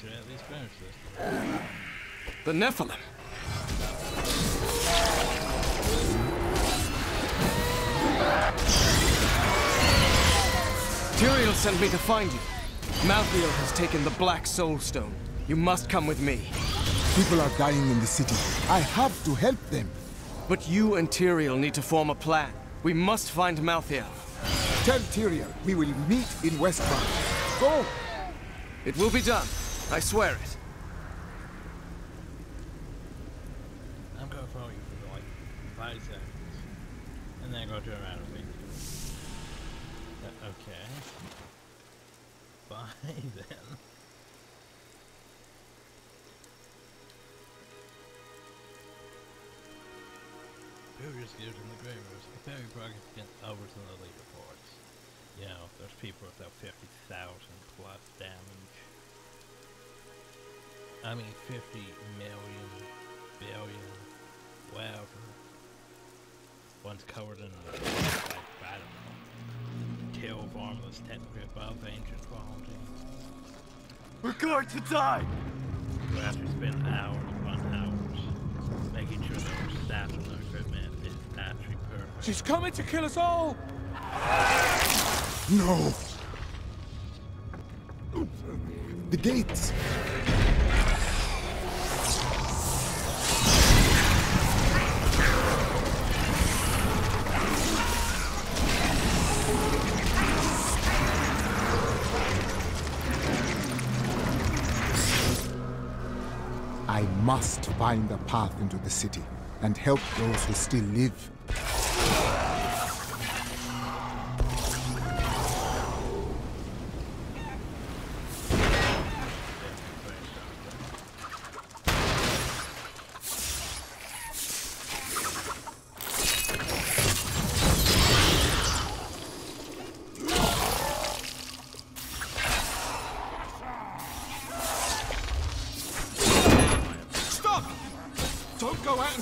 should at least finish this. The Nephilim. Tyrael sent me to find you. Malthael has taken the Black Soul Stone. You must come with me. People are dying in the city. I have to help them. But you and Tyrael need to form a plan. We must find Malthael. Tell Tyrael we will meet in WESTMARCH. Go! It will be done. I swear it. I'm gonna follow you for like 5 seconds. And then go turn around and wait. Okay. Bye then. Previous gears in the grave rooms. Very progress against Overton and the leader reports. You know, there's people with about 50,000 plus damage. I mean 50 million, billion, whatever. One's covered in like, I don't know, kill formless technically above ancient quality. We're going to die! We have to spend hours upon hours making sure that our stats and our equipment is actually perfect. She's coming to kill us all! No! The gates! I must find a path into the city and help those who still live.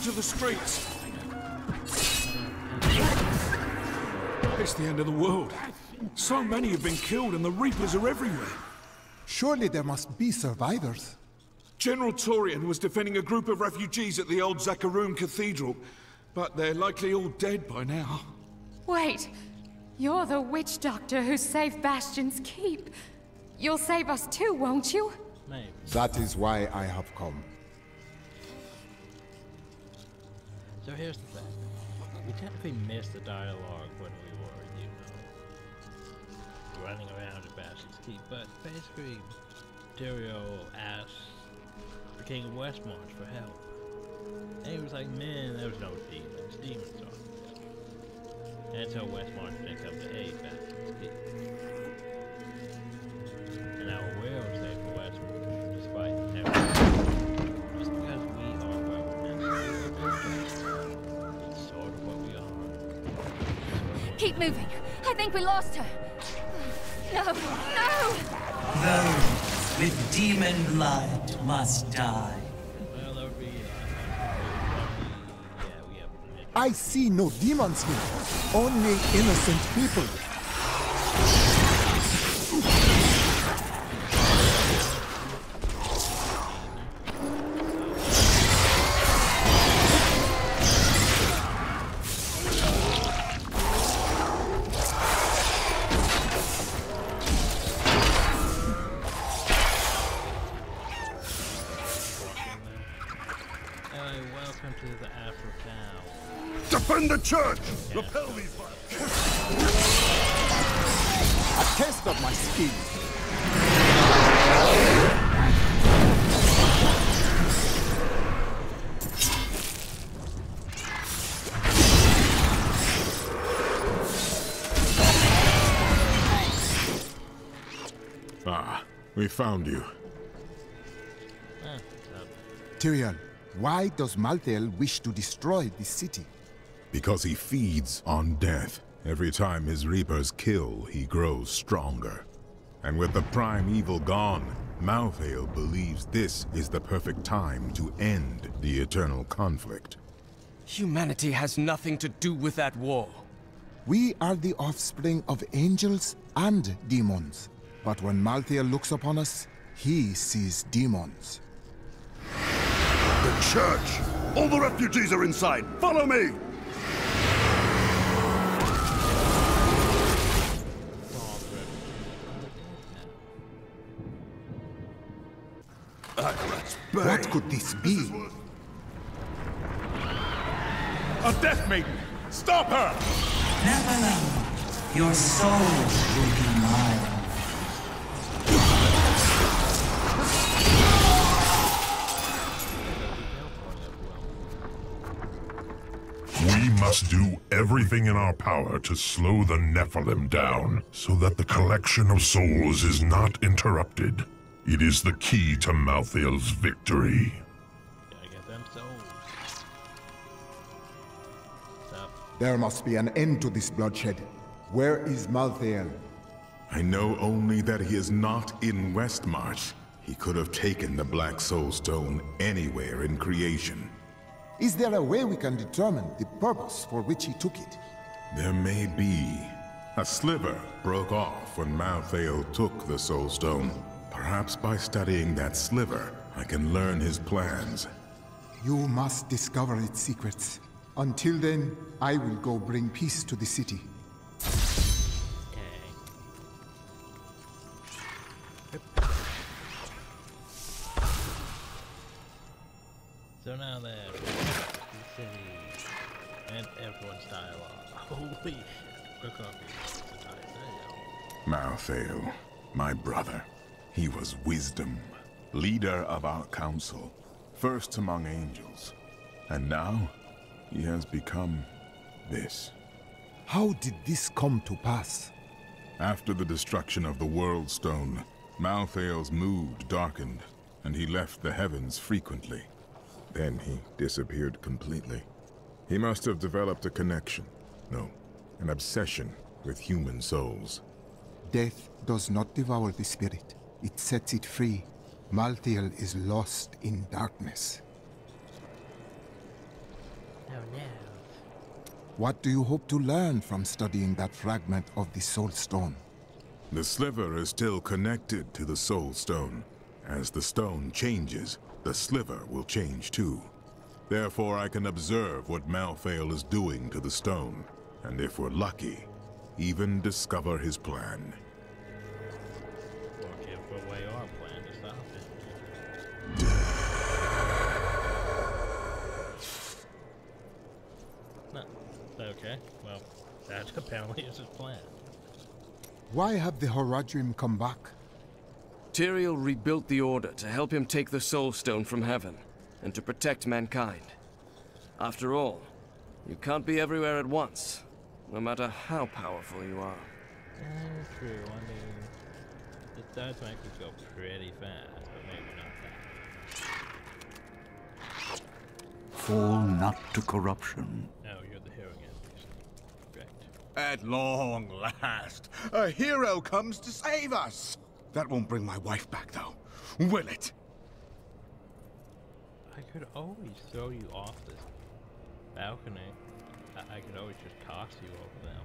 To the streets. It's the end of the world. So many have been killed and the Reapers are everywhere. Surely there must be survivors. General Torian was defending a group of refugees at the old ZAKARUM Cathedral, but they're likely all dead by now. Wait! You're the witch doctor who saved Bastion's Keep. You'll save us too, won't you? Maybe. That is why I have come. So here's the thing. We technically missed the dialogue when we were, you know, running around at Bastion's Keep, but basically, Tyrael asked the King of Westmarch for help. And he was like, man, there's no demons. Demons aren't there. And so Westmarch didn't come to aid Bastion's Keep. And now we're safe for Westmarch, despite everything. Just because we are where we're meant to be. It's sort of what we are. Keep moving. I think we lost her. No, no! Those with demon blood must die. Well, that would be, we have I see no demons here, only innocent people. welcome to the Afro Town. Defend the church! Repel these A test of my skills. Ah, we found you. Tyrael, why does Malthael wish to destroy this city? Because he feeds on death. Every time his reapers kill, he grows stronger. And with the prime evil gone, Malthael believes this is the perfect time to end the eternal conflict. Humanity has nothing to do with that war. We are the offspring of angels and demons. But when Malthael looks upon us, He sees demons. The church! All the refugees are inside! Follow me! What could this be? A death maiden! Stop her! Neverland, your soul will be mine. We must do everything in our power to slow the Nephilim down, so that the collection of souls is not interrupted. It is the key to Malthael's victory. Gotta get them souls. There must be an end to this bloodshed. Where is Malthael? I know only that he is not in Westmarch. He could have taken the Black Soul Stone anywhere in creation. Is there a way we can determine the purpose for which he took it? There may be. A sliver broke off when Malthael took the Soul Stone. Perhaps by studying that sliver, I can learn his plans. You must discover its secrets. Until then, I will go bring peace to the city. So now that the city and everyone's dialogue. Holy shit. Look up Malthael, my brother. He was wisdom, leader of our council, first among angels. And now, he has become this. How did this come to pass? After the destruction of the World Stone, Malthael's mood darkened, and he left the heavens frequently. Then he disappeared completely. He must have developed a connection, no, an obsession with human souls. Death does not devour the spirit. It sets it free. Malthael is lost in darkness. Oh no. What do you hope to learn from studying that fragment of the Soul Stone? The sliver is still connected to the Soul Stone. As the stone changes, the sliver will change too. Therefore, I can observe what Malthael is doing to the stone, and if we're lucky, even discover his plan. Or give away our plan to stop it. No. Okay, well, that apparently is his plan. Why have the Horadrim come back? Tyrael rebuilt the Order to help him take the Soul Stone from heaven, and to protect mankind. After all, you can't be everywhere at once, no matter how powerful you are. True, I mean, it does make you go pretty fast, but maybe not that. Fall not to corruption. Oh, you're the hero again, please. Great. At long last, a hero comes to save us! That won't bring my wife back, though, will it? I could always throw you off this balcony. I could always just toss you over them.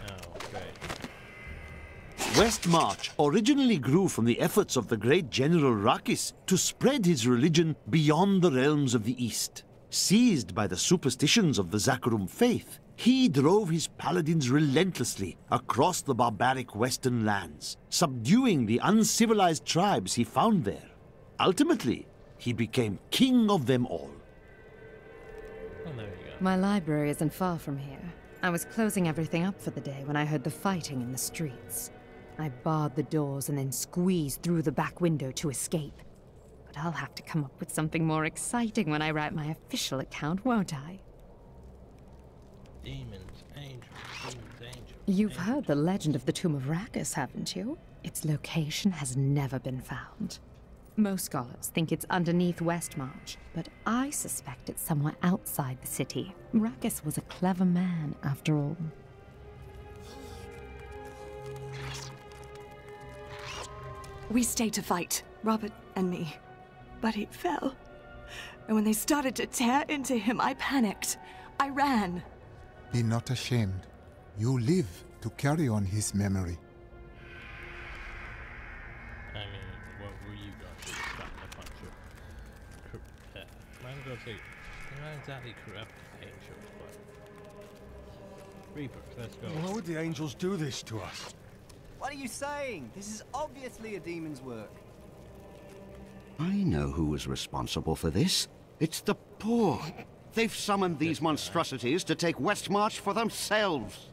Oh, great. WESTMARCH originally grew from the efforts of the great General Rakis to spread his religion beyond the realms of the East. Seized by the superstitions of the ZAKARUM faith, he drove his paladins relentlessly across the barbaric western lands, subduing the uncivilized tribes he found there. Ultimately, he became king of them all. Oh, there you go. My library isn't far from here. I was closing everything up for the day when I heard the fighting in the streets. I barred the doors and then squeezed through the back window to escape. But I'll have to come up with something more exciting when I write my official account, won't I? Demons, angels, angels. You've heard the legend of the Tomb of Rakis, haven't you? Its location has never been found. Most scholars think it's underneath Westmarch, but I suspect it's somewhere outside the city. Rakis was a clever man, after all. We stayed to fight, Robert and me. But he fell. And when they started to tear into him, I panicked. I ran. Be not ashamed. You live to carry on his memory. I'm gonna say they're not exactly corrupt angels, but Reapers, let's go. Why would the angels do this to us? What are you saying? This is obviously a demon's work. I know who is responsible for this. It's the poor. They've summoned these monstrosities to take Westmarch for themselves.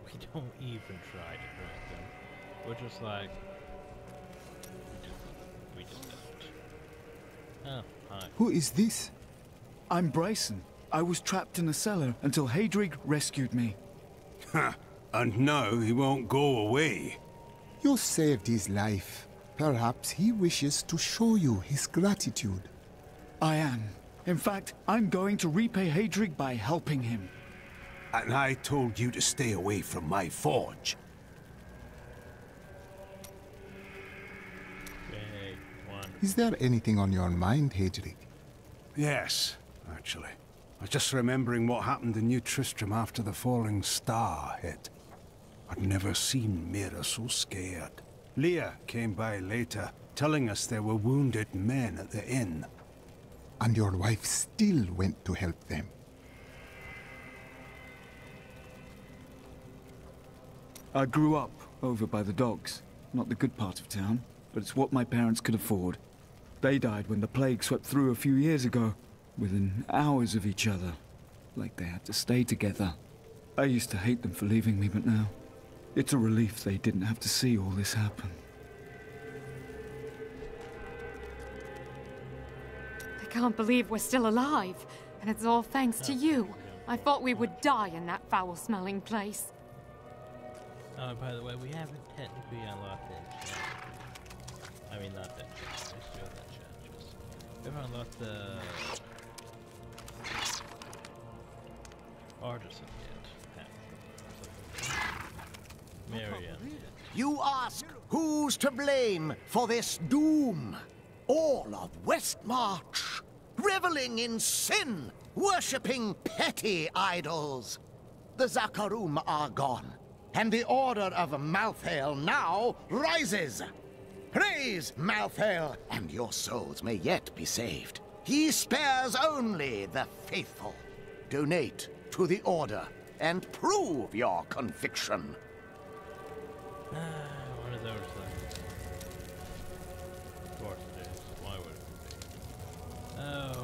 We don't even try to correct them. We're just like... We just don't. Oh, hi. Who is this? I'm Bryson. I was trapped in a cellar until Hadrig rescued me. Ha! And now he won't go away. You saved his life. Perhaps he wishes to show you his gratitude. I am. In fact, I'm going to repay Hadrig by helping him. And I told you to stay away from my forge. Big one. Is there anything on your mind, Hadrig? Yes, actually. I was just remembering what happened in New Tristram after the falling star hit. I'd never seen Mira so scared. Leah came by later, telling us there were wounded men at the inn. And your wife still went to help them. I grew up over by the docks. Not the good part of town, but it's what my parents could afford. They died when the plague swept through a few years ago, within hours of each other. Like they had to stay together. I used to hate them for leaving me, but now... it's a relief they didn't have to see all this happen. I can't believe we're still alive, and it's all thanks to you. I thought we would die in that foul-smelling place. Oh, by the way, we haven't technically unlocked that chest. I mean, not that chest. We still have that chest. We haven't unlocked the... artisan yet. Marion. You ask, who's to blame for this doom? All of Westmarch, reveling in sin, worshipping petty idols. The ZAKARUM are gone, and the Order of Malthael now rises. Praise Malthael, and your souls may yet be saved. He spares only the faithful. Donate to the Order, and prove your conviction. One of those things. Of course it is. Why would it be? Oh.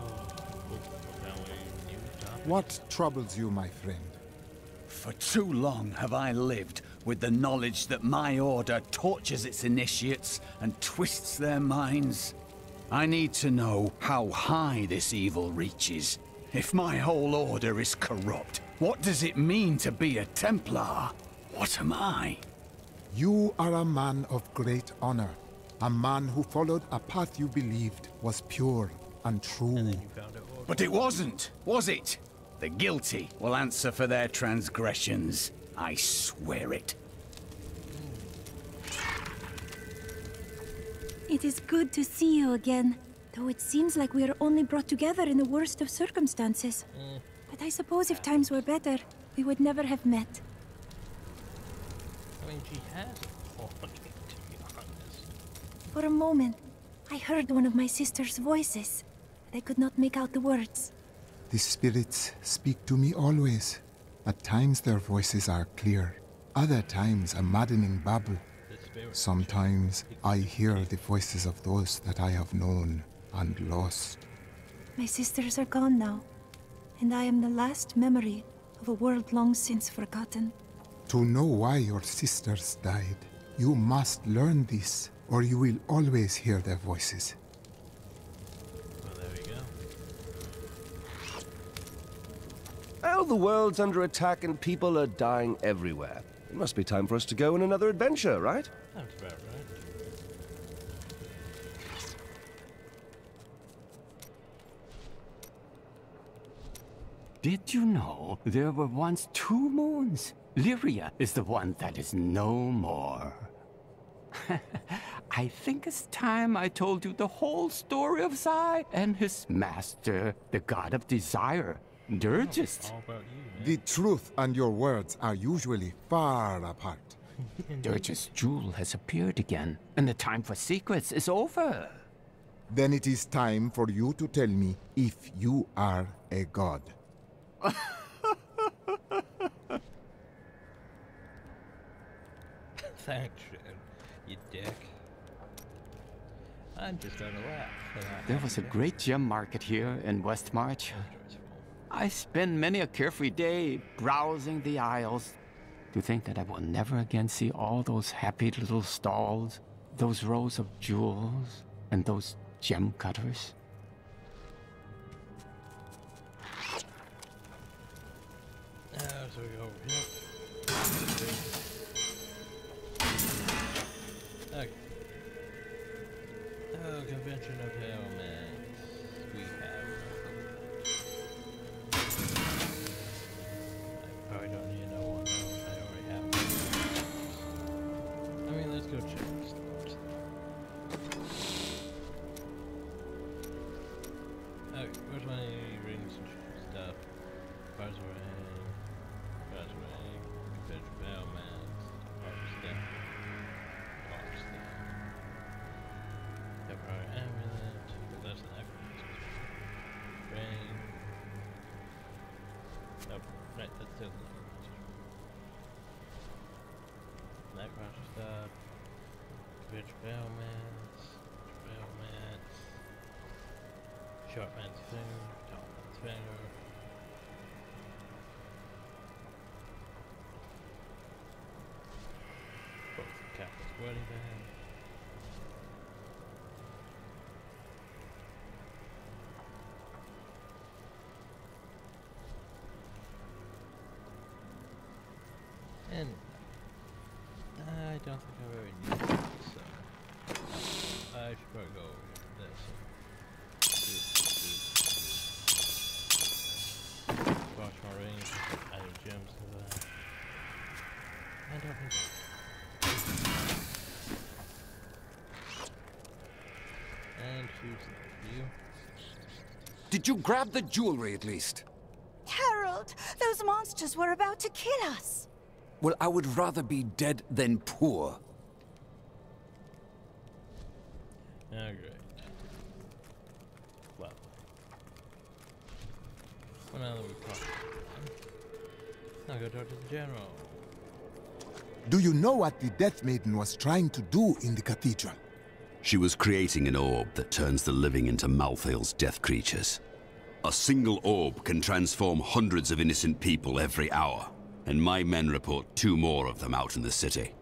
What troubles you, my friend? For too long have I lived with the knowledge that my order tortures its initiates and twists their minds. I need to know how high this evil reaches. If my whole order is corrupt, what does it mean to be a Templar? What am I? You are a man of great honor. A man who followed a path you believed was pure and true. But it wasn't, was it? The guilty will answer for their transgressions. I swear it. It is good to see you again, though it seems like we are only brought together in the worst of circumstances. But I suppose if times were better, we would never have met. I mean, she has a point, to be honest. For a moment, I heard one of my sister's voices, but I could not make out the words. The spirits speak to me always. At times their voices are clear, other times a maddening babble. Sometimes I hear the voices of those that I have known and lost. My sisters are gone now, and I am the last memory of a world long since forgotten. To know why your sisters died, you must learn this, or you will always hear their voices. Well, there we go. Well, the world's under attack and people are dying everywhere. It must be time for us to go on another adventure, right? That's about right. Did you know there were once 2 moons? Lyria is the one that is no more. I think it's time I told you the whole story of Zai and his master, the god of desire, Dirgist. The truth and your words are usually far apart. Dirgist's jewel has appeared again, and the time for secrets is over. Then it is time for you to tell me if you are a god. Thanks, Shen, you dick. I'm just gonna laugh. There was a great gem market here in WESTMARCH. I spend many a carefree day browsing the aisles. To think that I will never again see all those happy little stalls, those rows of jewels, and those gem cutters. So we go over here. Okay. Oh, Convention of Helmets. We have. I probably don't need no one else. I already have one. I mean, let's go check the stores. Okay, where's my rings and stuff? Bars of rain. Bars of rain. Convention of Helmets. Harvesting. Harvesting. Temporary amulet. That's an acronym. Rain. Oh, right, that's still the Necromancer stuff. Convention of Helmets. Helmets. Short man's finger. Tall man's finger. Both Captain's wedding band. And I don't think I've ever used it, so I should probably go over here. Watch my range, add gems to that. And open. And choose you. Did you grab the jewelry at least? Harold, those monsters were about to kill us. Well, I would rather be dead than poor. Oh, great. Lovely. Well, now that we've talked, I'll go talk to the general. Do you know what the Death Maiden was trying to do in the cathedral? She was creating an orb that turns the living into Malthael's death creatures. A single orb can transform hundreds of innocent people every hour, and my men report 2 more of them out in the city.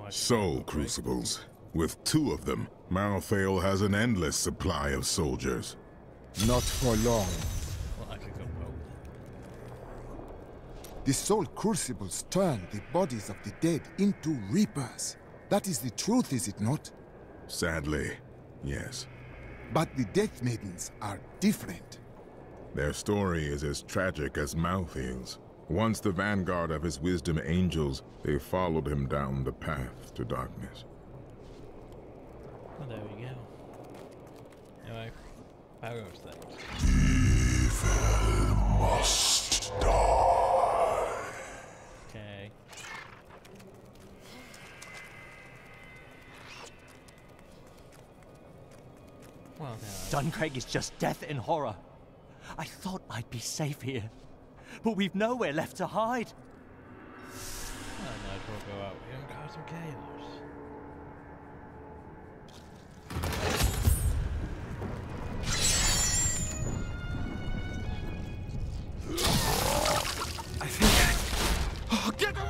Soul crucibles. With 2 of them, Malthael has an endless supply of soldiers. Not for long. Well, I could go vote. The soul crucibles turn the bodies of the dead into reapers. That is the truth, is it not? Sadly, yes. But the Death Maidens are different. Their story is as tragic as Malthael's. Once the vanguard of his wisdom angels, they followed him down the path to darkness. Well, there we go. Anyway, power goes things. Evil must die. Okay. Well, Duncraig is just death and horror. I thought I'd be safe here, but we've nowhere left to hide. I might as well go out here and cause some chaos. I think... Oh, get away!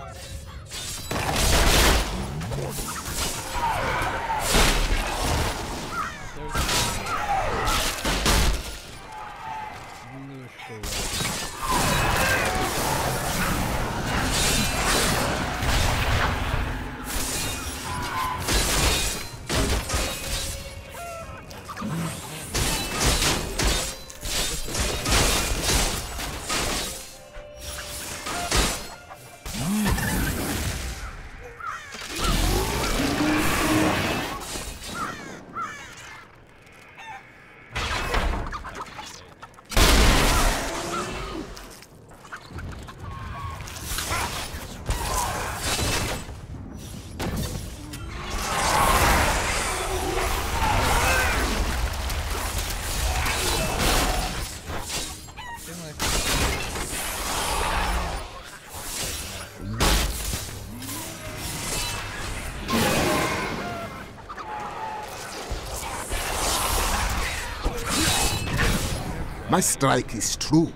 My strike is true.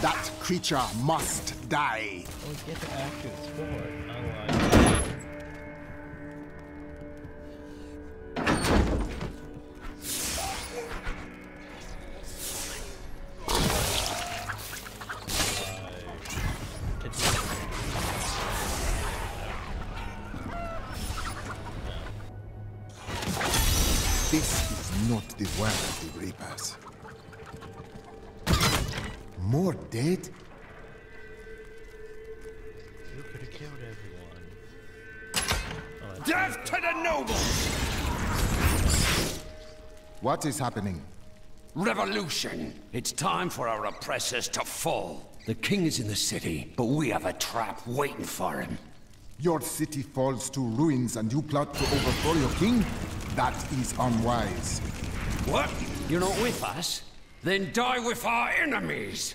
That creature must die. We get to actually explore it, unlike... This is not the world of the Reapers. More dead? You could have killed everyone. Death to the nobles! What is happening? Revolution! It's time for our oppressors to fall. The king is in the city, but we have a trap waiting for him. Your city falls to ruins and you plot to overthrow your king? That is unwise. What? You're not with us? Then die with our enemies!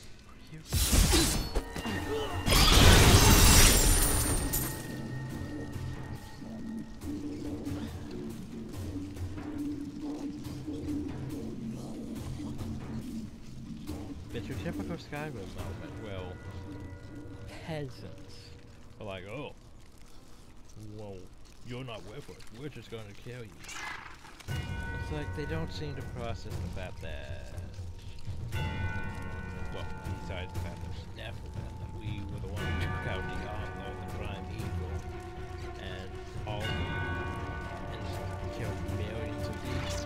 It's your typical Skyrim moment. Well, peasants are like, oh, well, you're not with us. We're just going to kill you. It's like they don't seem to process the fact that, well, besides the fact that we were the one who took out Diablo, the prime evil, and all and killed millions of people.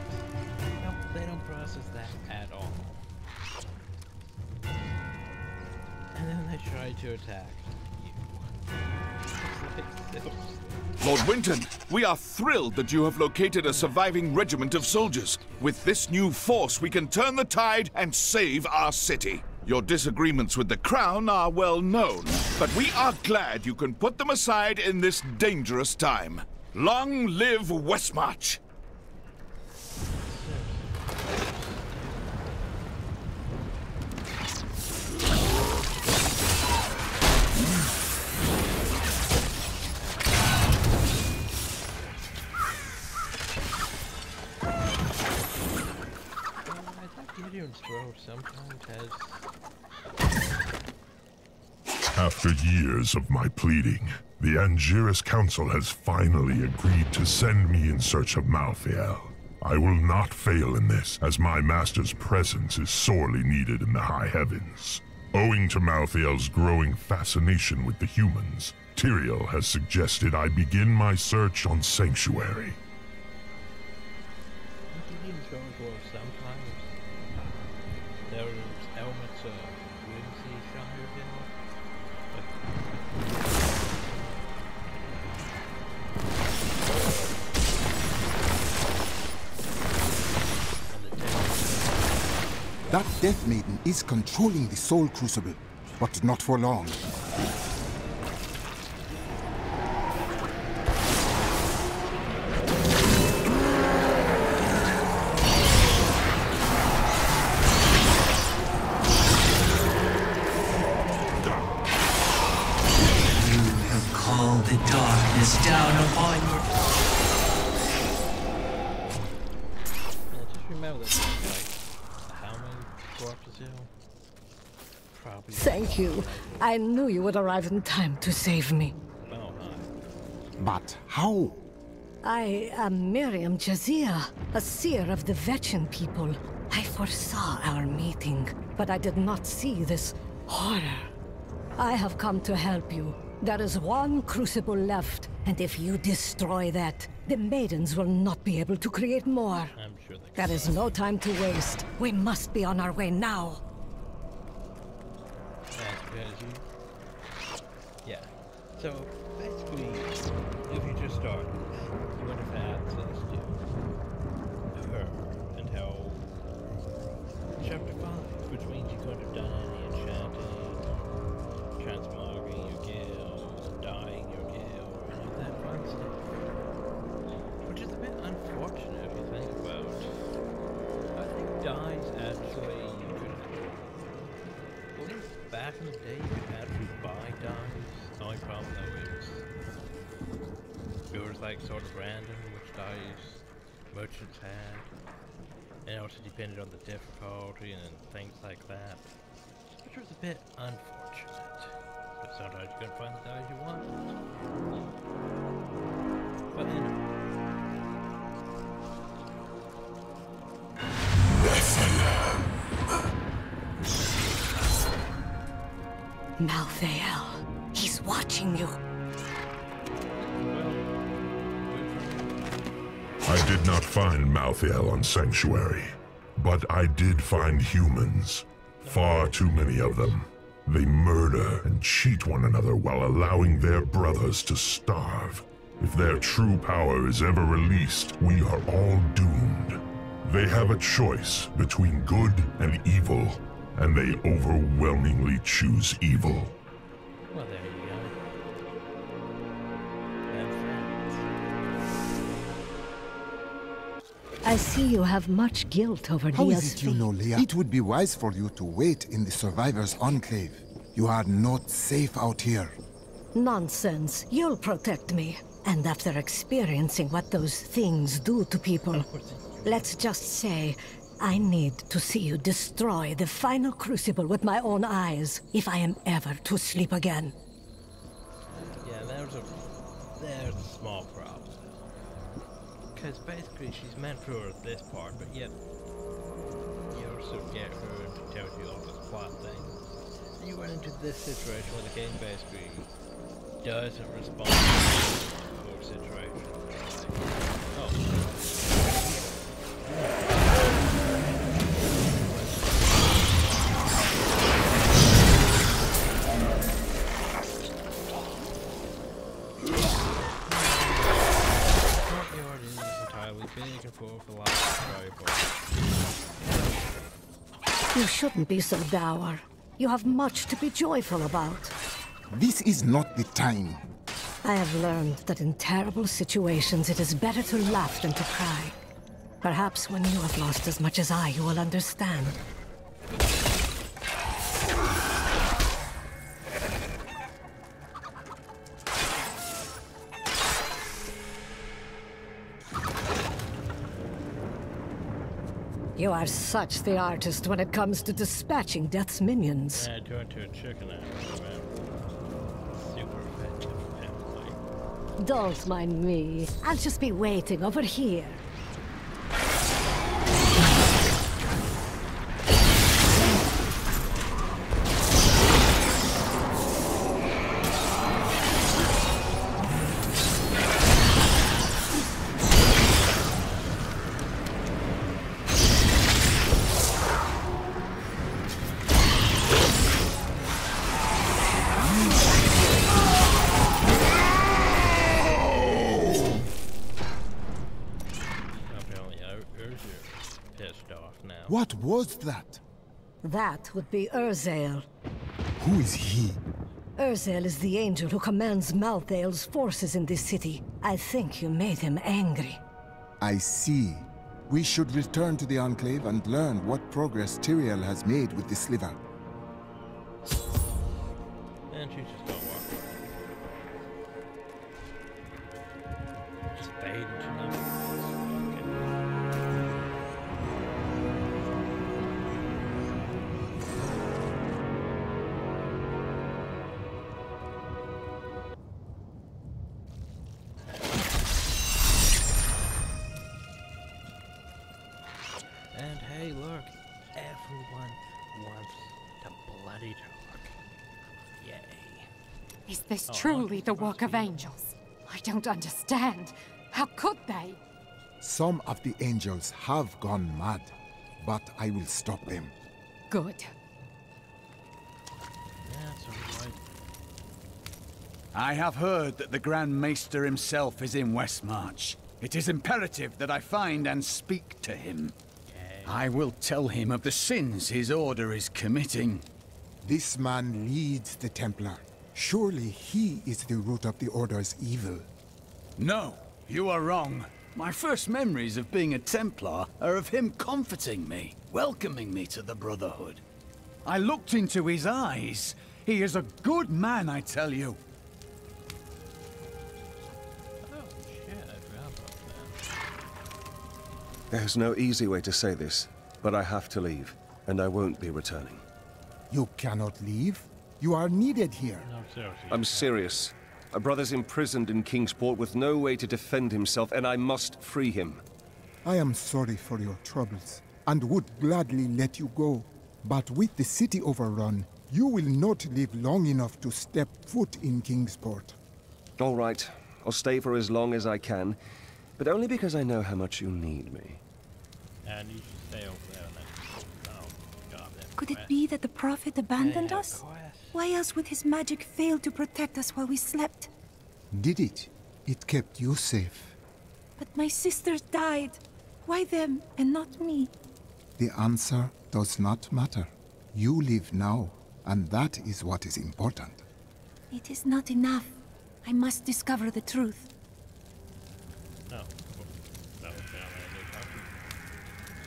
No, they don't process that at all. And then they try to attack you. Lord Winton, we are thrilled that you have located a surviving regiment of soldiers. With this new force, we can turn the tide and save our city. Your disagreements with the Crown are well known, but we are glad you can put them aside in this dangerous time. Long live WESTMARCH! Gideon's throw sometimes has... After years of my pleading, the Angiris Council has finally agreed to send me in search of Malthael. I will not fail in this, as my master's presence is sorely needed in the high heavens. Owing to Malthael's growing fascination with the humans, Tyrael has suggested I begin my search on Sanctuary. Gideon's throw sometimes there's elements of whimsy somewhere in it. That Death Maiden is controlling the Soul Crucible, but not for long. The darkness down upon you. Just remember that, like, how many corpses here? Probably. Thank you. I knew you would arrive in time to save me. Oh, hi. But how? I am Miriam Jazia, a seer of the Vetchin people. I foresaw our meeting, but I did not see this horror. I have come to help you. There is one crucible left, and if you destroy that, the maidens will not be able to create more. I'm sure they can. There is no time to waste. We must be on our way now. Yeah. So, basically, if you just started, you would have had access to her until Chapter 5, which means you could have done any enchanting, transmogring your gills, dying your gill, or any of that fun stuff. Which is a bit unfortunate if you think about it. I think dyes actually, you could, at least back in the day, you had to buy dice. The only problem though is it was like sort of random which dice merchants had, and it also depended on the difficulty and things like that, which was a bit unfortunate. But sometimes you couldn't find the dice you wanted. But anyway. Malthael, he's watching you. I did not find Malthael on Sanctuary, but I did find humans. Far too many of them. They murder and cheat one another while allowing their brothers to starve. If their true power is ever released, we are all doomed. They have a choice between good and evil, and they overwhelmingly choose evil. Well, there you go. I see you have much guilt over How Leah's is it you know, Leah? It would be wise for you to wait in the Survivors' Enclave. You are not safe out here. Nonsense. You'll protect me. And after experiencing what those things do to people, let's just say I need to see you destroy the final crucible with my own eyes if I am ever to sleep again. Yeah, there's a small problem. Because basically she's meant for this part, but yet you also get her to tell you all this plot thing. You run into this situation where the game basically doesn't respond to your situation. Oh. Courtyard is entirely big and full of a lot of variables. You shouldn't be so dour. You have much to be joyful about. This is not the time. I have learned that in terrible situations it is better to laugh than to cry. Perhaps when you have lost as much as I, you will understand. You are such the artist when it comes to dispatching Death's minions. Yeah, I turned to a chicken after that. Super effective family. Don't mind me. I'll just be waiting over here. What was that? That would be Urzael. Who is he? Urzael is the angel who commands Malthael's forces in this city. I think you made him angry. I see. We should return to the Enclave and learn what progress Tyrael has made with the sliver. And she just don't walk away. Just fade into nothing. And hey, look, everyone wants to bloody talk. Yay. Is this truly the work of angels? I don't understand. How could they? Some of the angels have gone mad, but I will stop them. Good. That's alright. I have heard that the Grand Maester himself is in Westmarch. It is imperative that I find and speak to him. I will tell him of the sins his order is committing. This man leads the Templar. Surely he is the root of the Order's evil. No, you are wrong. My first memories of being a Templar are of him comforting me, welcoming me to the Brotherhood. I looked into his eyes. He is a good man, I tell you. There's no easy way to say this, but I have to leave, and I won't be returning. You cannot leave. You are needed here. I'm serious. My brother's imprisoned in Kingsport with no way to defend himself, and I must free him. I am sorry for your troubles, and would gladly let you go. But with the city overrun, you will not live long enough to step foot in Kingsport. All right. I'll stay for as long as I can, but only because I know how much you need me. And you should stay over there and then... Oh, God. Could it be that the Prophet abandoned us? Why else would his magic fail to protect us while we slept? Did it? It kept you safe. But my sisters died. Why them and not me? The answer does not matter. You live now, and that is what is important. It is not enough. I must discover the truth. No.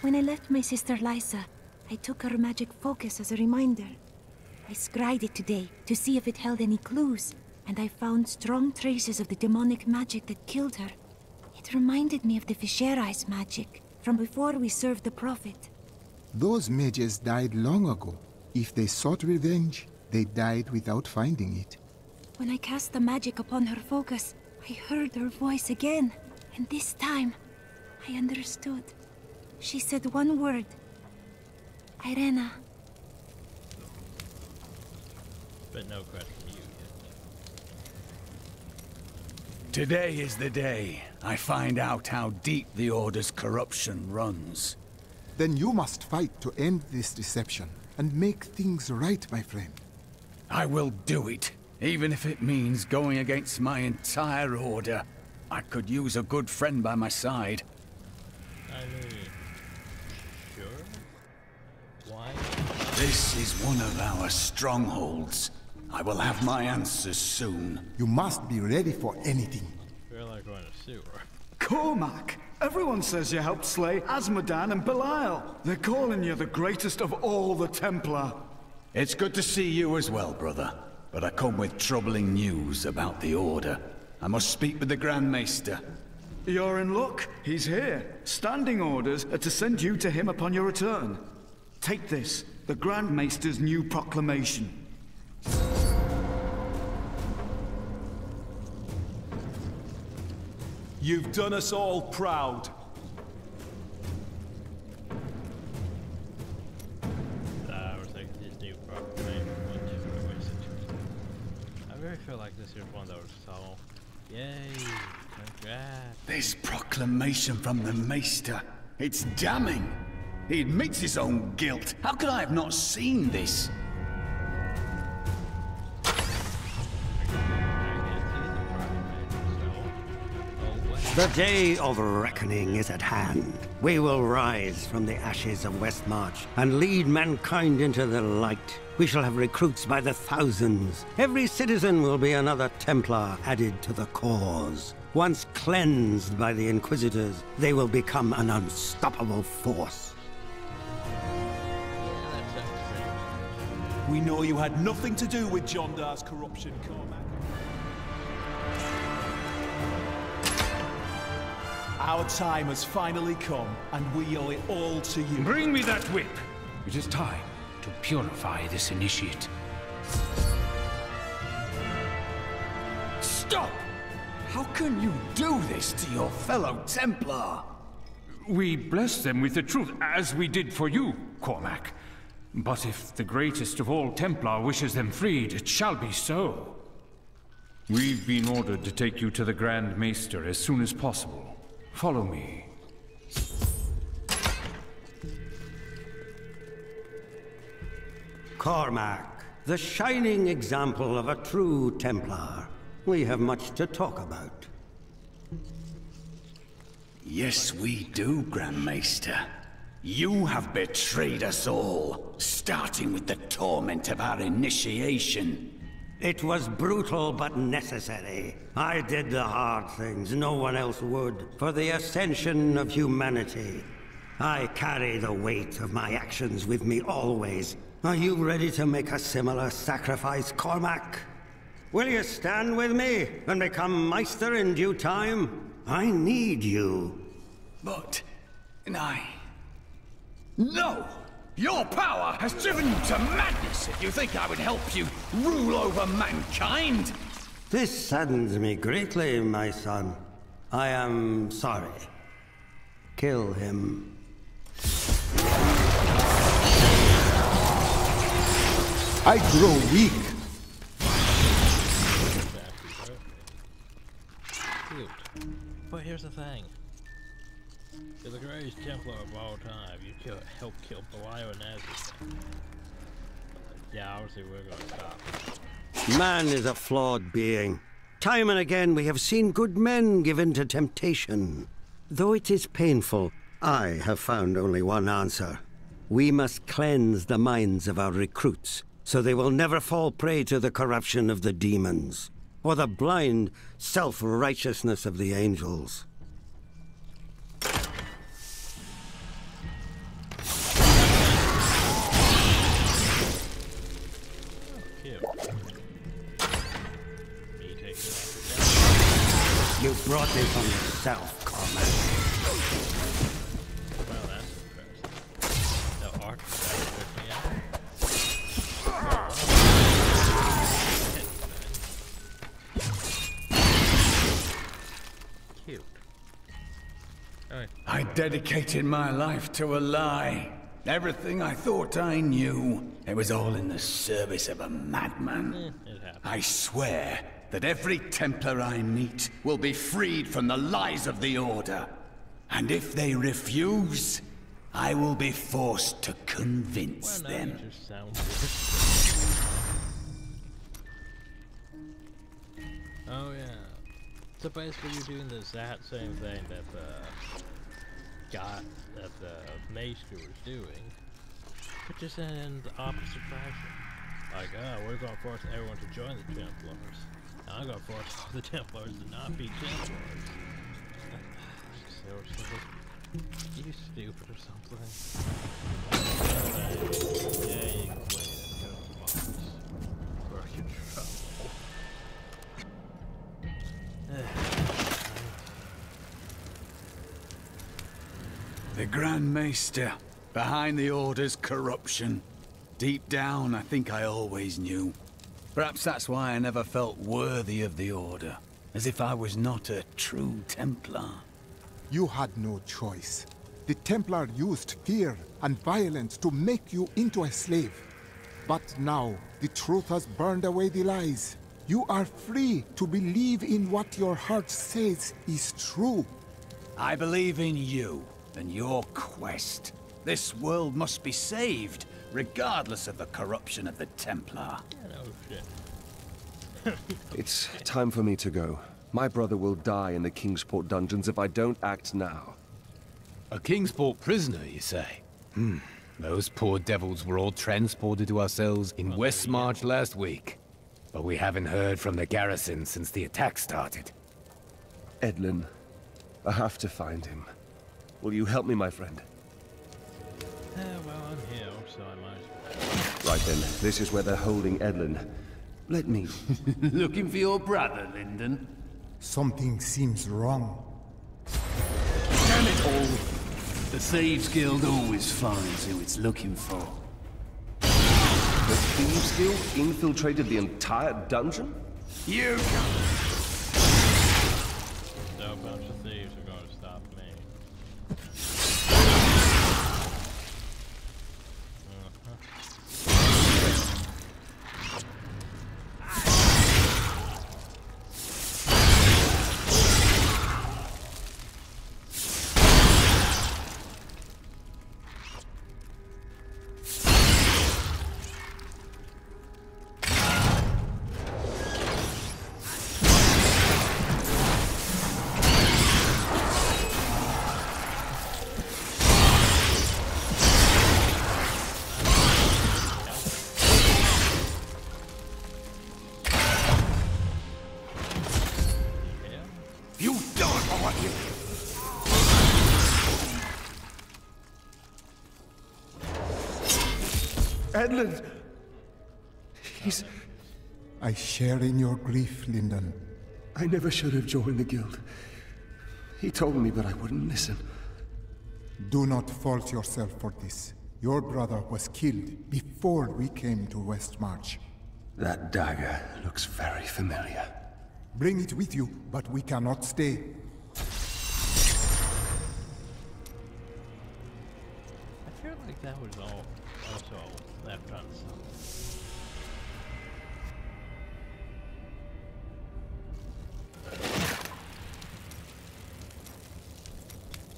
When I left my sister Lysa, I took her magic focus as a reminder. I scryed it today to see if it held any clues, and I found strong traces of the demonic magic that killed her. It reminded me of the Fisherai's magic from before we served the Prophet. Those mages died long ago. If they sought revenge, they died without finding it. When I cast the magic upon her focus, I heard her voice again, and this time, I understood. She said one word. Irena. But no question to you yet. Today is the day I find out how deep the Order's corruption runs. Then you must fight to end this deception and make things right, my friend. I will do it, even if it means going against my entire Order. I could use a good friend by my side. I mean, sure? Why? This is one of our strongholds. I will have my answers soon. You must be ready for anything. We're like going to sewer. Cormac! Everyone says you helped slay Azmodan and Belial. They're calling you the greatest of all the Templar. It's good to see you as well, brother. But I come with troubling news about the Order. I must speak with the Grand Maester. You're in luck. He's here. Standing orders are to send you to him upon your return. Take this, the Grand Maester's new proclamation. You've done us all proud. I was like, this new proclamation. I really feel like this is one that was so... Yay! Congrats! This proclamation from the Maester. It's damning. He admits his own guilt. How could I have not seen this? The day of reckoning is at hand. We will rise from the ashes of Westmarch and lead mankind into the light. We shall have recruits by the thousands. Every citizen will be another Templar added to the cause. Once cleansed by the Inquisitors, they will become an unstoppable force. We know you had nothing to do with John Dar's corruption, Cormac. Our time has finally come, and we owe it all to you. Bring me that whip! It is time to purify this initiate. Stop! How can you do this to your fellow Templar? We bless them with the truth, as we did for you, Cormac. But if the greatest of all Templar wishes them freed, it shall be so. We've been ordered to take you to the Grand Maester as soon as possible. Follow me. Cormac, the shining example of a true Templar. We have much to talk about. Yes, we do, Grand Maester. You have betrayed us all, starting with the torment of our initiation. It was brutal but necessary. I did the hard things no one else would, for the ascension of humanity. I carry the weight of my actions with me always, Are you ready to make a similar sacrifice, Cormac? Will you stand with me and become Meister in due time? I need you. But... No! Your power has driven you to madness if you think I would help you rule over mankind! This saddens me greatly, my son. I am sorry. Kill him. I grow weak. Cute. But here's the thing. You're the greatest Templar of all time. You helped kill Belial and everything. Yeah, obviously we're gonna stop. Man is a flawed being. Time and again we have seen good men give in to temptation. Though it is painful, I have found only one answer. We must cleanse the minds of our recruits, so they will never fall prey to the corruption of the demons, or the blind self-righteousness of the angels. You brought this on yourself, Cormac. Well, that's impressive. The art took me out. Cute. Right. I dedicated my life to a lie. Everything I thought I knew, it was all in the service of a madman. I swear that every Templar I meet will be freed from the lies of the Order. And if they refuse, I will be forced to convince them. Oh yeah. So basically you're doing the exact same thing that the mage crew was doing, but just in the opposite fashion. Like, we're gonna force everyone to join the Templars. I'm gonna force all the Templars to not be Templars. You stupid or something. Yeah, you can play it. Go to the box. Work your The Grand Maester, behind the Order's corruption. Deep down, I think I always knew. Perhaps that's why I never felt worthy of the Order, as if I was not a true Templar. You had no choice. The Templar used fear and violence to make you into a slave. But now, the truth has burned away the lies. You are free to believe in what your heart says is true. I believe in you and your quest. This world must be saved, regardless of the corruption of the Templar. Oh shit. It's time for me to go. My brother will die in the Kingsport dungeons if I don't act now. A Kingsport prisoner, you say? Those poor devils were all transported to our cells in WESTMARCH last week. But we haven't heard from the garrison since the attack started. Edlin, I have to find him. Will you help me, my friend? Well, I'm here, so I might as well. Right then, this is where they're holding Edlin. Let me... Looking for your brother, Lyndon? Something seems wrong. Damn it all! The Thieves Guild always finds who it's looking for. The Thieves Guild infiltrated the entire dungeon? You... No bunch of thieves are going to stop me. Edmund! He's... I share in your grief, Lyndon. I never should have joined the guild. He told me, but I wouldn't listen. Do not fault yourself for this. Your brother was killed before we came to Westmarch. That dagger looks very familiar. Bring it with you, but we cannot stay. I feel like that was all also left unsolved.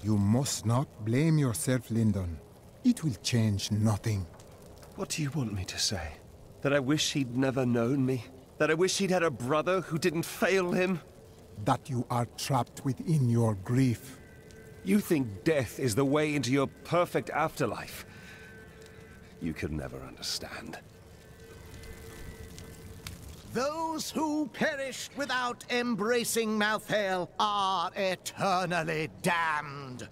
You must not blame yourself, Lyndon. It will change nothing. What do you want me to say? That I wish he'd never known me? That I wish he'd had a brother who didn't fail him? That you are trapped within your grief. You think death is the way into your perfect afterlife? You could never understand. Those who perished without embracing Malthael are eternally damned.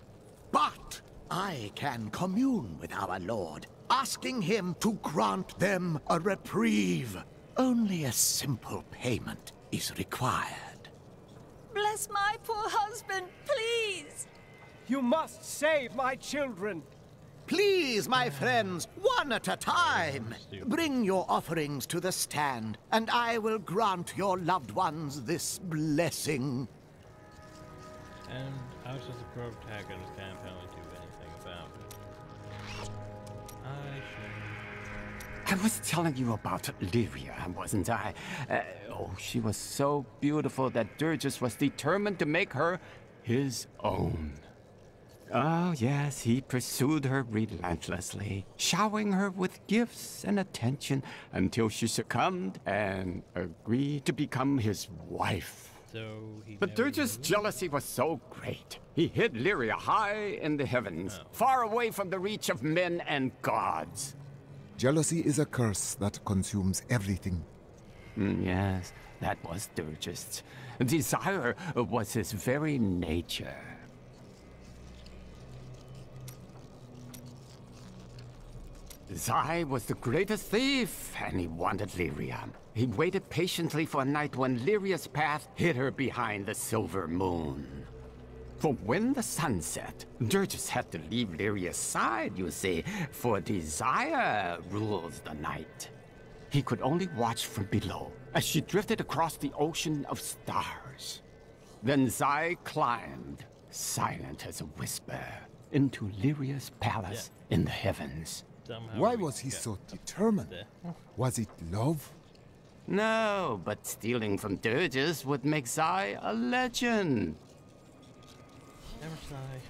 But I can commune with our Lord, asking him to grant them a reprieve. Only a simple payment is required. Bless my poor husband, please! You must save my children! Please, my friends, one at a time. Bring your offerings to the stand, and I will grant your loved ones this blessing. And I was just a protagonist, can't apparently do anything about it. I was telling you about Lyria, wasn't I? Oh, she was so beautiful that Durgus was determined to make her his own. Oh, yes, he pursued her relentlessly, showering her with gifts and attention until she succumbed and agreed to become his wife. But Durgus' jealousy was so great, he hid Lyria high in the heavens, far away from the reach of men and gods. Jealousy is a curse that consumes everything. Yes, that was Durgus. Desire was his very nature. Zai was the greatest thief, and he wanted Lyria. He waited patiently for a night when Lyria's path hid her behind the silver moon. For when the sun set, Durgus had to leave Lyria's side, you see, for desire rules the night. He could only watch from below, as she drifted across the ocean of stars. Then Zai climbed, silent as a whisper, into Lyria's palace in the heavens. Why was he so determined? Was it love? No, but stealing from Durgus would make Zai a legend. Never Zai.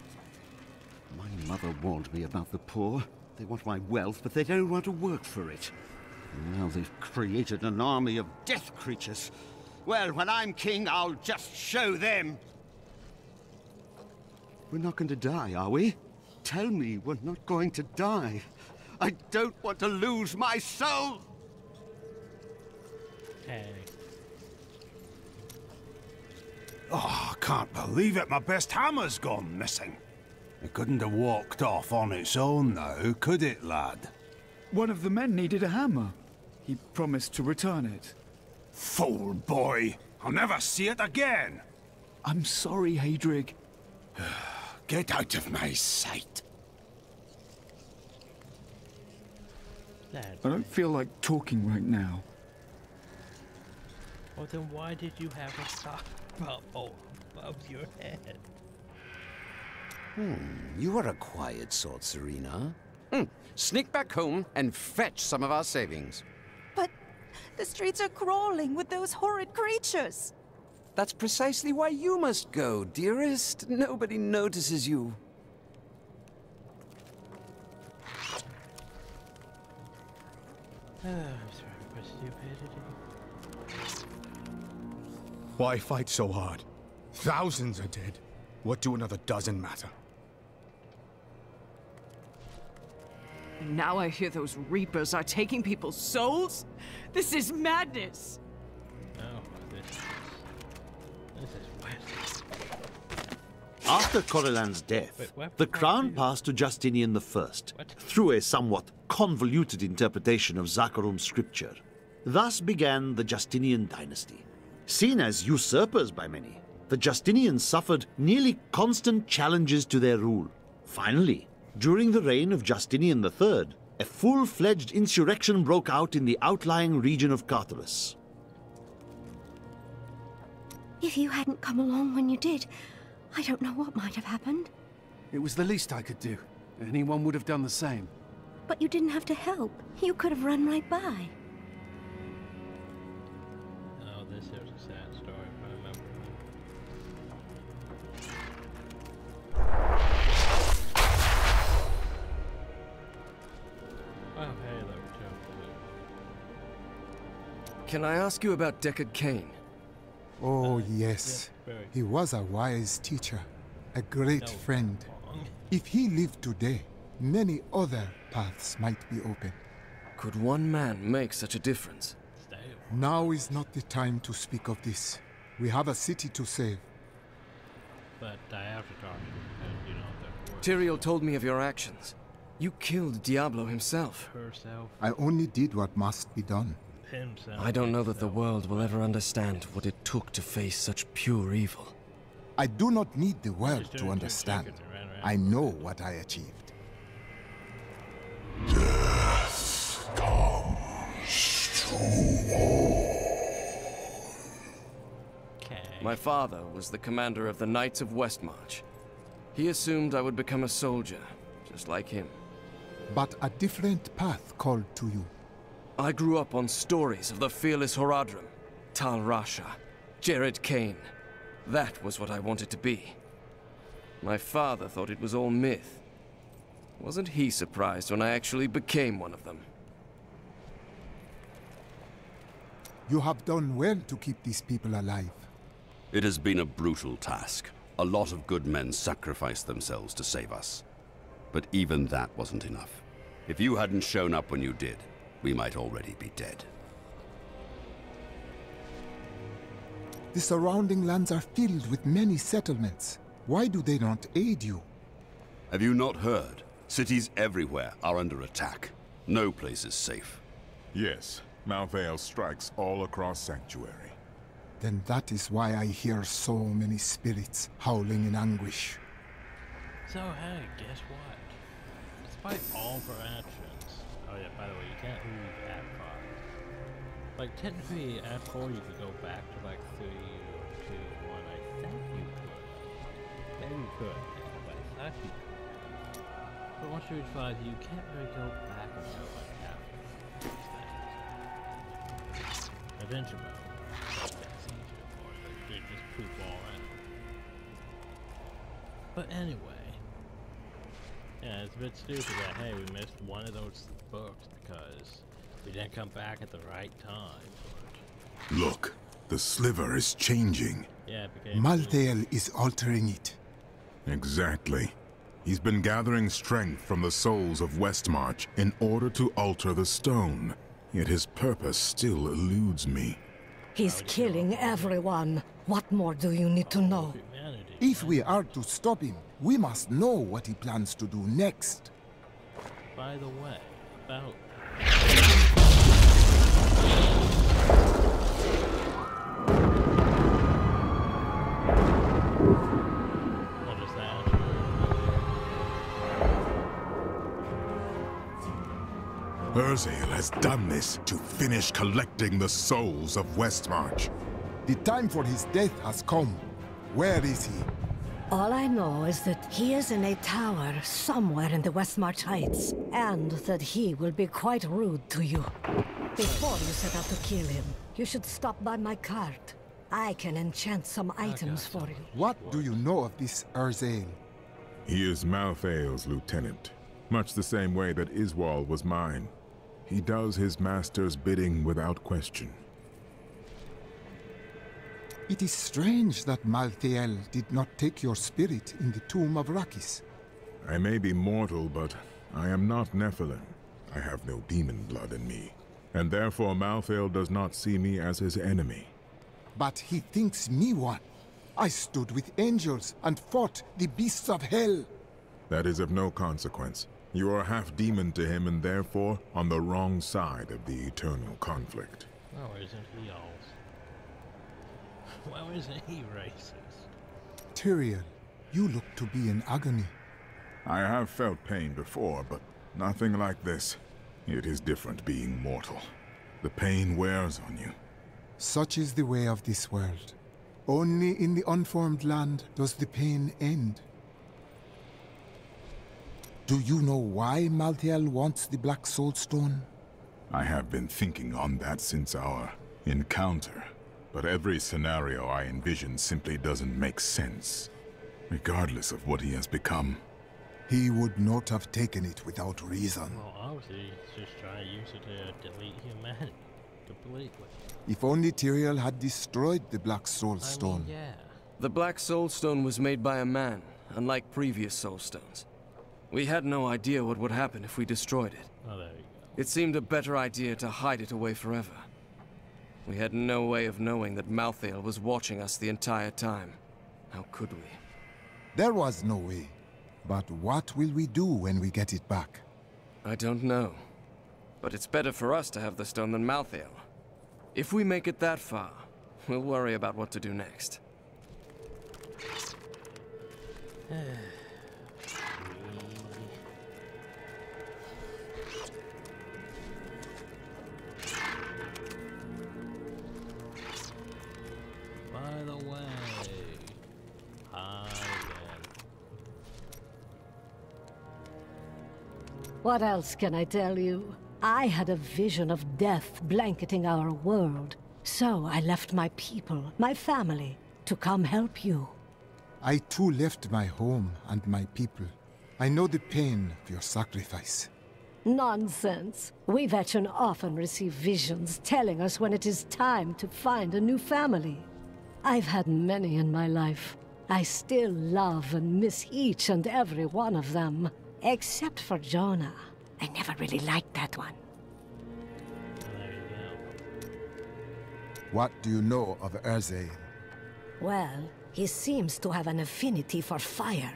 My mother warned me about the poor. They want my wealth, but they don't want to work for it. Now they've created an army of death creatures. Well, when I'm king, I'll just show them. We're not going to die, are we? Tell me we're not going to die. I don't want to lose my soul! Hey. Oh, I can't believe it. My best hammer's gone missing. It couldn't have walked off on its own now, could it, lad? One of the men needed a hammer. He promised to return it. Fool boy! I'll never see it again! I'm sorry, Hadrig. Get out of my sight. I don't feel like talking right now. Well, then why did you have a sock bubble above your head? You are a quiet sort, Serena. Sneak back home and fetch some of our savings. But the streets are crawling with those horrid creatures. That's precisely why you must go, dearest. Nobody notices you. Sorry for stupidity. Why fight so hard? Thousands are dead. What do another dozen matter? Now I hear those Reapers are taking people's souls? This is madness! No, this is West. After Corellan's death, the crown passed to Justinian I, through a somewhat convoluted interpretation of Zakarum's scripture. Thus began the Justinian dynasty. Seen as usurpers by many, the Justinians suffered nearly constant challenges to their rule. Finally, during the reign of Justinian III, a full-fledged insurrection broke out in the outlying region of CATHEDRAL. If you hadn't come along when you did, I don't know what might have happened. It was the least I could do. Anyone would have done the same. But you didn't have to help. You could have run right by. Oh, this is a sad story, if I remember. Oh, hey, there we go. Can I ask you about Deckard Cain? Oh, yes. He was a wise teacher, a great friend. If he lived today, many other paths might be open. Could one man make such a difference? Now is not the time to speak of this. We have a city to save. But I have to talk to you because, you know, Tyrael told me of your actions. You killed Diablo himself. I only did what must be done. I don't know that the world will ever understand what it took to face such pure evil. I do not need the world to understand. I know what I achieved. Death comes to all. My father was the commander of the Knights of WESTMARCH. He assumed I would become a soldier, just like him. But a different path called to you. I grew up on stories of the fearless Horadrim, Tal Rasha, Jared Cain. That was what I wanted to be. My father thought it was all myth. Wasn't he surprised when I actually became one of them? You have done well to keep these people alive. It has been a brutal task. A lot of good men sacrificed themselves to save us. But even that wasn't enough. If you hadn't shown up when you did, we might already be dead. The surrounding lands are filled with many settlements. Why do they not aid you? Have you not heard? Cities everywhere are under attack. No place is safe. Yes, Malthael strikes all across Sanctuary. Then that is why I hear so many spirits howling in anguish. So, hey, guess what? Despite all of our actions... Oh yeah, by the way, you can't move at 5. Like, technically, at 4 you could go back to, like, 3 or 2 or 1. I think you could. Maybe you could, yeah, but I thought you could. But once you reach 5, you can't really go back until, like, half these things. Adventure mode. That's easier for it. They just poop already. But anyway. Yeah, it's a bit stupid that, hey, we missed one of those books because we didn't come back at the right time for it. Look, the sliver is changing. Yeah, it became... Malthael is altering it. Exactly. He's been gathering strength from the souls of Westmarch in order to alter the stone. Yet his purpose still eludes me. He's killing everyone. What more do you need to know? If we are to stop him, we must know what he plans to do next. By the way, about... What is that? Urzael has done this to finish collecting the souls of Westmarch. The time for his death has come. Where is he? All I know is that he is in a tower somewhere in the Westmarch Heights, and that he will be quite rude to you. Before you set out to kill him, you should stop by my cart. I can enchant some items for you. What do you know of this Urzael? He is Malthael's lieutenant, much the same way that Iswal was mine. He does his master's bidding without question. It is strange that Malthael did not take your spirit in the tomb of Rakis. I may be mortal, but I am not Nephilim. I have no demon blood in me, and therefore Malthael does not see me as his enemy. But he thinks me one. I stood with angels and fought the beasts of hell. That is of no consequence. You are half demon to him and therefore on the wrong side of the eternal conflict. Oh, isn't he all? Why isn't he racist? Tyrael, you look to be in agony. I have felt pain before, but nothing like this. It is different being mortal. The pain wears on you. Such is the way of this world. Only in the unformed land does the pain end. Do you know why Malthael wants the Black Soul Stone? I have been thinking on that since our encounter. But every scenario I envision simply doesn't make sense, regardless of what he has become. He would not have taken it without reason. Well, obviously, he's just trying to use it to delete humanity completely. If only Tyrael had destroyed the Black Soul Stone. I mean, yeah. The Black Soul Stone was made by a man, unlike previous Soul Stones. We had no idea what would happen if we destroyed it. Oh, there you go. It seemed a better idea to hide it away forever. We had no way of knowing that Malthael was watching us the entire time. How could we? There was no way. But what will we do when we get it back? I don't know. But it's better for us to have the stone than Malthael. If we make it that far, we'll worry about what to do next. By the way, hi again. What else can I tell you? I had a vision of death blanketing our world. So I left my people, my family, to come help you. I too left my home and my people. I know the pain of your sacrifice. Nonsense. We veterans often receive visions telling us when it is time to find a new family. I've had many in my life. I still love and miss each and every one of them. Except for Jonah. I never really liked that one. There you go. What do you know of Erzael? Well, he seems to have an affinity for fire.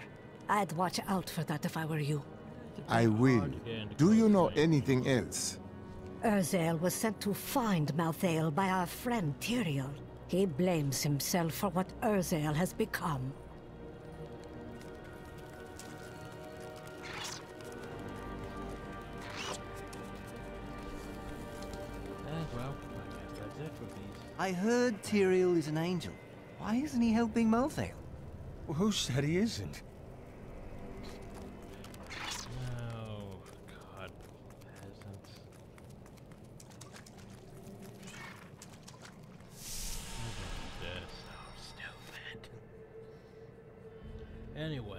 I'd watch out for that if I were you. I will. Do you know anything else? Erzael was sent to find Malthael by our friend Tyrael. He blames himself for what Erzael has become. Well, I guess that's it for these. I heard Tyrael is an angel. Why isn't he helping Malthael? Well, who said he isn't? Oh, God, peasants. Look at this. So stupid. Anyway.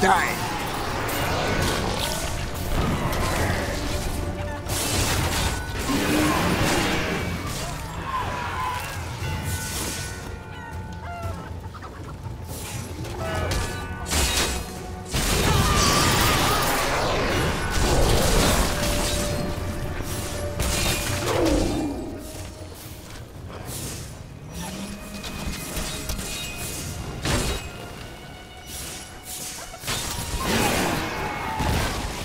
Die!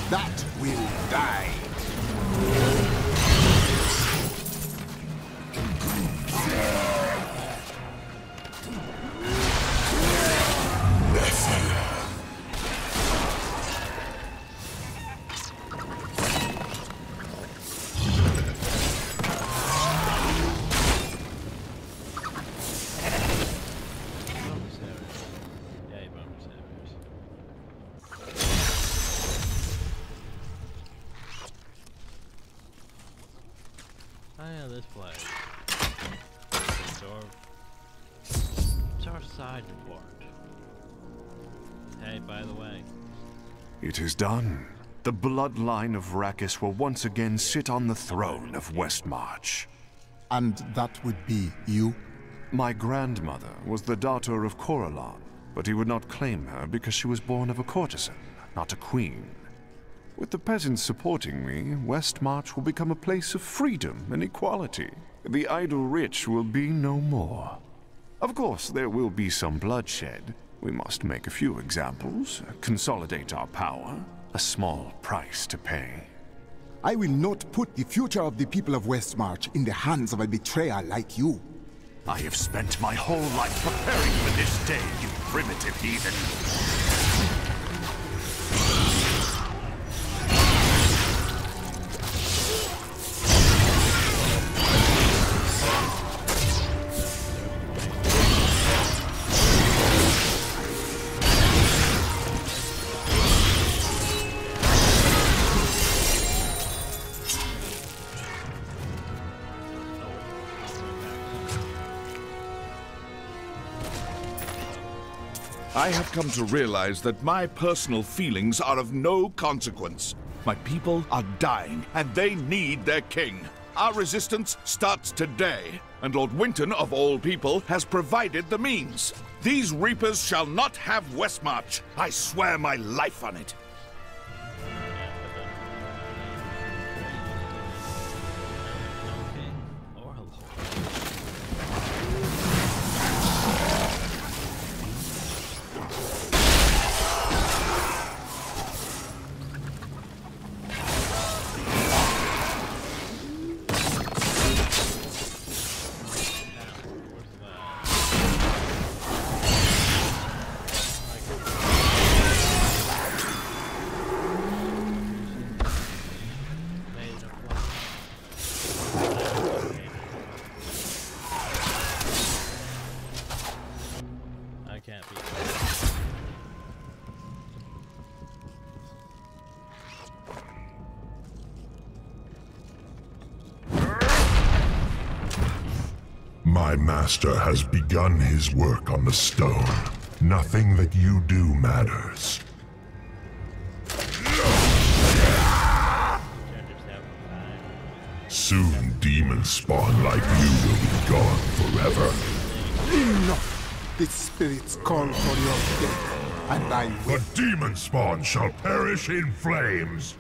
That will die. Oh yeah, this place. It's our side report. Hey, by the way. It is done. The bloodline of Rakis will once again sit on the throne of Westmarch. And that would be you? My grandmother was the daughter of Coralon, but he would not claim her because she was born of a courtesan, not a queen. With the peasants supporting me, Westmarch will become a place of freedom and equality. The idle rich will be no more. Of course, there will be some bloodshed. We must make a few examples, consolidate our power. A small price to pay. I will not put the future of the people of Westmarch in the hands of a betrayer like you. I have spent my whole life preparing for this day, you primitive heathen. I have come to realize that my personal feelings are of no consequence. My people are dying, and they need their king. Our resistance starts today, and Lord Winton, of all people, has provided the means. These reapers shall not have Westmarch. I swear my life on it. My master has begun his work on the stone. Nothing that you do matters. Soon demons spawn like you will be gone forever. Enough! The spirits call for your death, and I will. The demon spawn shall perish in flames.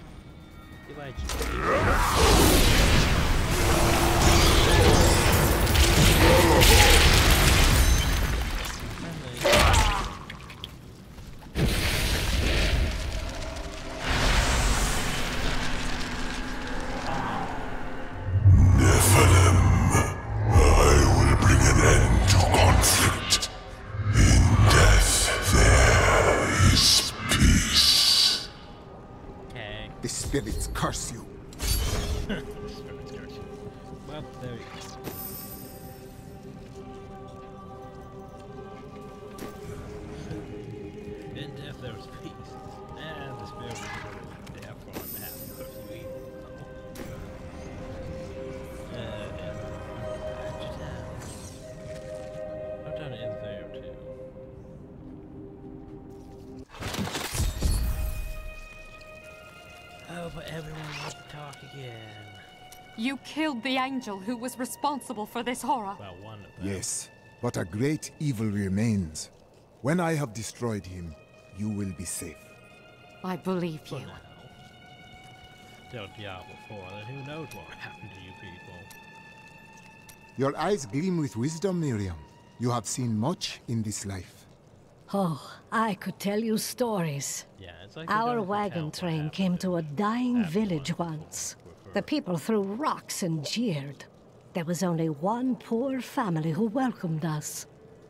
The spirits curse you. Well, there you go. In death there was peace. And the spirits were death on half of you evil. I've done it in there too. Oh, but everyone wants to talk again. You killed the angel who was responsible for this horror. Well, one of them. Yes, but a great evil remains. When I have destroyed him, you will be safe. I believe you. Till Diablo 4, then who knows what happened to you people. Your eyes gleam with wisdom, Miriam. You have seen much in this life. Oh, I could tell you stories. Yeah, it's like our wagon train came to a dying village once. The people threw rocks and jeered. There was only one poor family who welcomed us.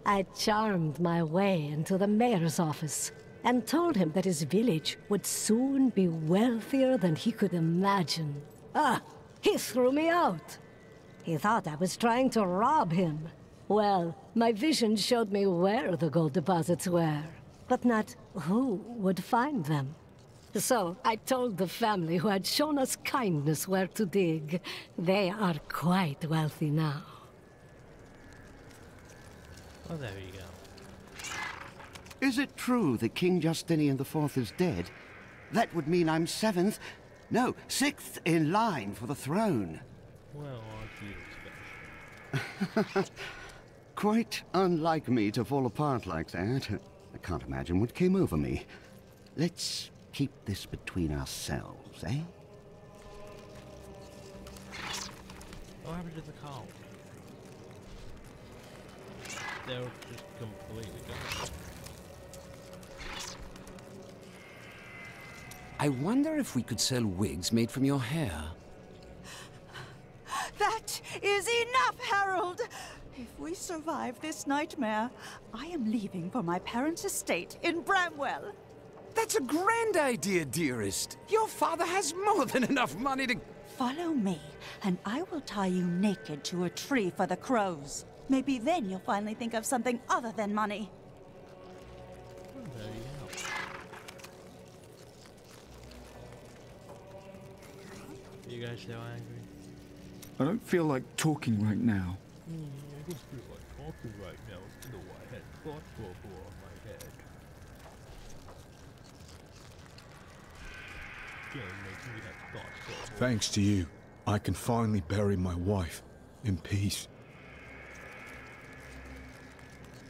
I charmed my way into the mayor's office and told him that his village would soon be wealthier than he could imagine. He threw me out. He thought I was trying to rob him. Well, my vision showed me where the gold deposits were, but not who would find them. So I told the family who had shown us kindness where to dig. They are quite wealthy now. Well, there you go. Is it true that King Justinian IV is dead? That would mean I'm sixth in line for the throne. Well, aren't you special? Quite unlike me to fall apart like that. I can't imagine what came over me. Let's keep this between ourselves, eh? What happened to the cow? They were just completely gone. I wonder if we could sell wigs made from your hair. That is enough, Harold! If we survive this nightmare, I am leaving for my parents' estate in Bramwell. That's a grand idea, dearest. Your father has more than enough money to... Follow me, and I will tie you naked to a tree for the crows. Maybe then you'll finally think of something other than money. Oh, there you go. You guys so angry? I don't feel like talking right now. I don't feel like talking right now until I had thought bubble on my head. Don't make me have thought bubble. Thanks to you, I can finally bury my wife in peace.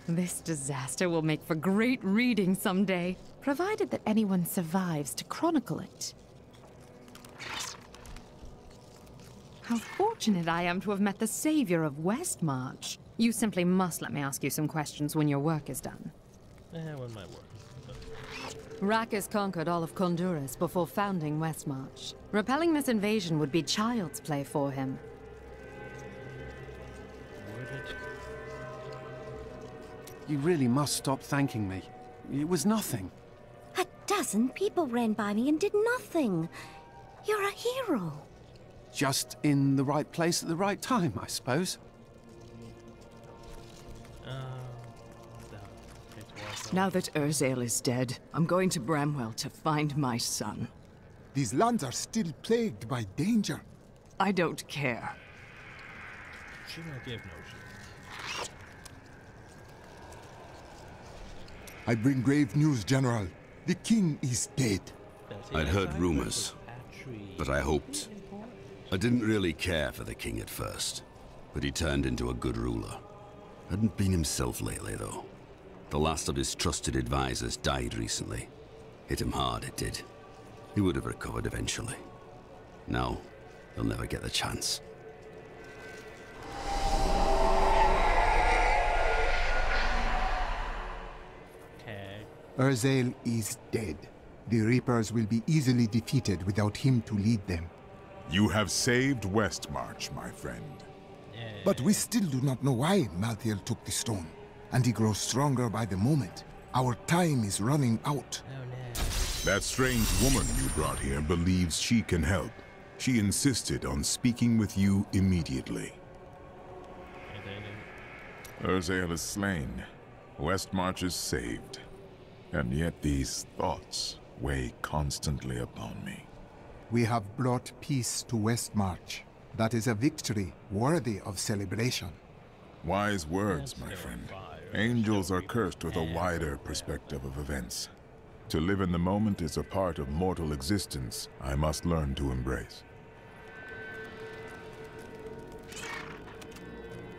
This disaster will make for great reading someday, provided that anyone survives to chronicle it. How fortunate I am to have met the savior of Westmarch. You simply must let me ask you some questions when your work is done. When my work is done. Rackus conquered all of Honduras before founding Westmarch. Repelling this invasion would be child's play for him. You really must stop thanking me. It was nothing. 12 people ran by me and did nothing. You're a hero. Just in the right place at the right time, I suppose. Now that Urzael is dead, I'm going to Bramwell to find my son. These lands are still plagued by danger. I don't care. She won't give no shit. I bring grave news, General. The king is dead. I'd heard rumors, but I hoped. I didn't really care for the king at first, but he turned into a good ruler. Hadn't been himself lately, though. The last of his trusted advisors died recently. Hit him hard, it did. He would have recovered eventually. Now, he'll never get the chance. Urzael is dead. The Reapers will be easily defeated without him to lead them. You have saved Westmarch, my friend. But we still do not know why Malthael took the stone, and he grows stronger by the moment. Our time is running out. That strange woman you brought here believes she can help. She insisted on speaking with you immediately. Urzael is slain. Westmarch is saved. And yet these thoughts weigh constantly upon me. We have brought peace to Westmarch. That is a victory worthy of celebration. Wise words, my friend. Angels are cursed with a wider perspective of events. To live in the moment is a part of mortal existence I must learn to embrace.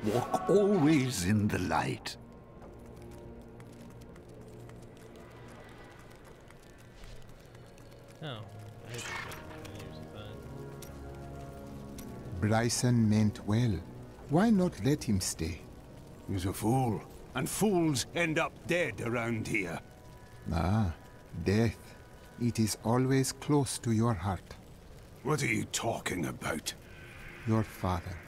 Walk always in the light. Oh, I use that. Bryson meant well. Why not let him stay? He's a fool, and fools end up dead around here. Ah, death. It is always close to your heart. What are you talking about? Your father,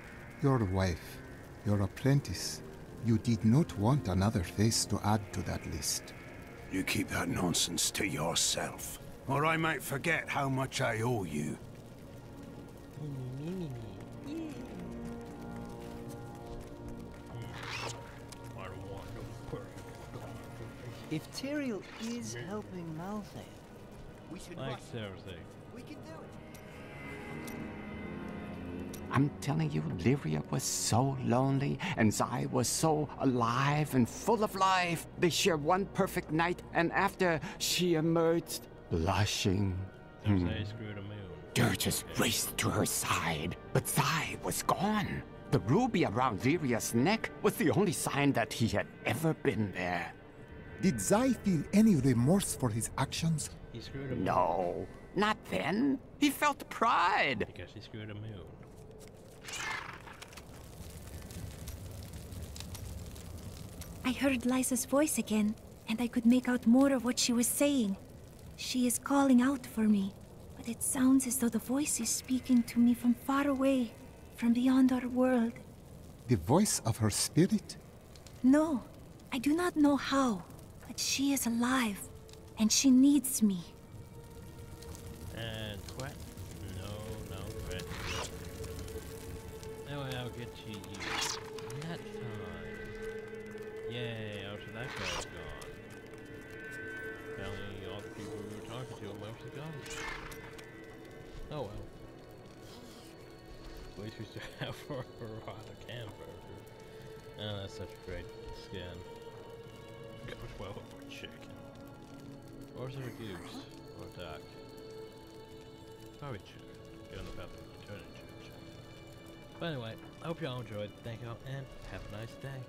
your wife, your apprentice. You did not want another face to add to that list. You keep that nonsense to yourself, or I might forget how much I owe you. If Tyrael is helping Malthael, we should seriously. We can do it. I'm telling you, Lyria was so lonely, and Zai was so alive and full of life. They shared one perfect night, and after she emerged, blushing. Screwed a moon. Dirges raced to her side, but Zai was gone. The ruby around Lyria's neck was the only sign that he had ever been there. Did Zai feel any remorse for his actions? He screwed a moon. No, not then. He felt pride. Because he screwed a moon. I heard Liza's voice again, and I could make out more of what she was saying. She is calling out for me, but it sounds as though the voice is speaking to me from far away, from beyond our world. The voice of her spirit? No, I do not know how, but she is alive, and she needs me. And quack. No, quack. Anyway, I'll get to you. That time. Yay, oh, so that guy's gone. Apparently all the people we were talking to are mostly gone. Oh well. At least we still have our hamburger. Oh, that's such a great skin. Goes well for chicken. Or is there a goose? Or a duck? Probably chicken. Don't know about the turn into chicken. But anyway, I hope y'all enjoyed. Thank y'all and have a nice day.